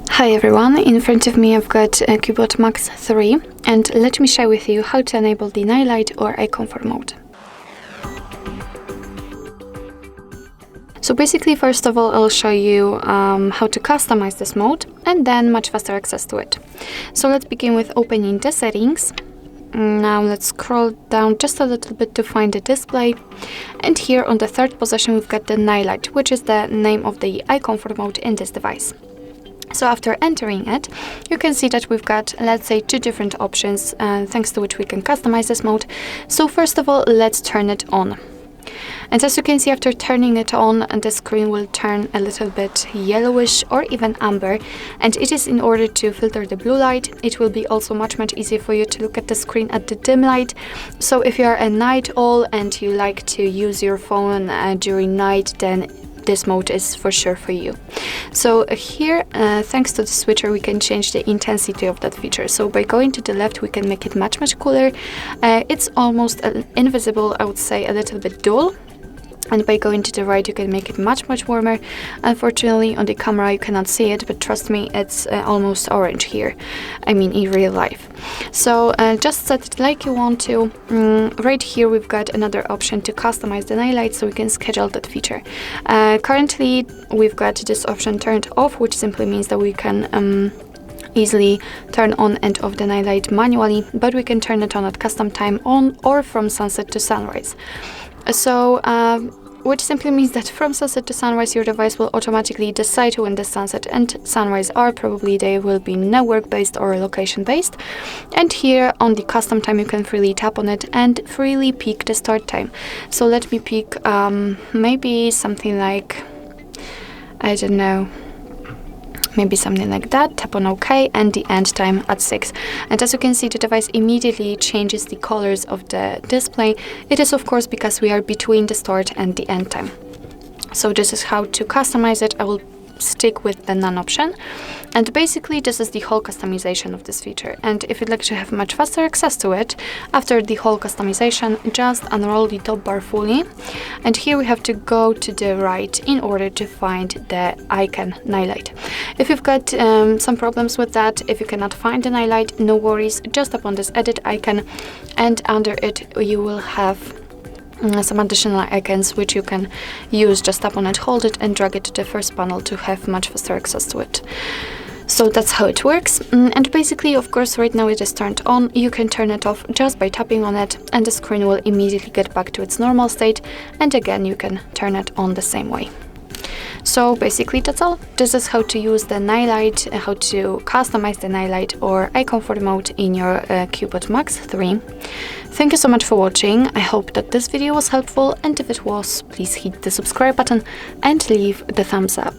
Hi everyone, in front of me I've got a CUBOT Max 3 and let me share with you how to enable the night light or eye comfort mode. So basically, first of all, I'll show you how to customize this mode and then much faster access to it. So let's begin with opening the settings. Now let's scroll down just a little bit to find the display, and here on the third position we've got the night light, which is the name of the eye comfort mode in this device. So after entering it, you can see that we've got, let's say, two different options thanks to which we can customize this mode. So first of all, let's turn it on. And as you can see, after turning it on, the screen will turn a little bit yellowish or even amber, and it is in order to filter the blue light. It will be also much easier for you to look at the screen at the dim light. So if you are a night owl and you like to use your phone during night, then this mode is for sure for you. So here, thanks to the switcher, we can change the intensity of that feature. So by going to the left, we can make it much cooler. It's almost invisible, I would say, a little bit dull. And by going to the right, you can make it much warmer. Unfortunately, on the camera you cannot see it, but trust me, it's almost orange here. I mean, in real life. So just set it like you want to. Right here we've got another option to customize the night light, so we can schedule that feature. Currently, we've got this option turned off, which simply means that we can easily turn on and off the night light manually, but we can turn it on at custom time on or from sunset to sunrise. So, which simply means that from sunset to sunrise, your device will automatically decide when the sunset and sunrise are. Probably they will be network-based or location-based. And here on the custom time, you can freely tap on it and freely pick the start time. So let me pick maybe something like, I don't know, maybe something like that, tap on OK, and the end time at 6. And as you can see, the device immediately changes the colors of the display. It is of course because we are between the start and the end time. So this is how to customize it. I will stick with the none option, and basically this is the whole customization of this feature. And if you'd like to have much faster access to it, after the whole customization, just unroll the top bar fully, and here we have to go to the right in order to find the icon night light. If you've got some problems with that, if you cannot find the night light, no worries, just tap on this edit icon, and under it you will have some additional icons which you can use. Just tap on it, hold it, and drag it to the first panel to have much faster access to it. So that's how it works. And basically, of course, right now it is turned on. You can turn it off just by tapping on it, and the screen will immediately get back to its normal state. And again, you can turn it on the same way. So basically that's all. This is how to use the night light, how to customize the night light or eye comfort mode in your CUBOT Max 3. Thank you so much for watching. I hope that this video was helpful, and if it was, please hit the subscribe button and leave the thumbs up.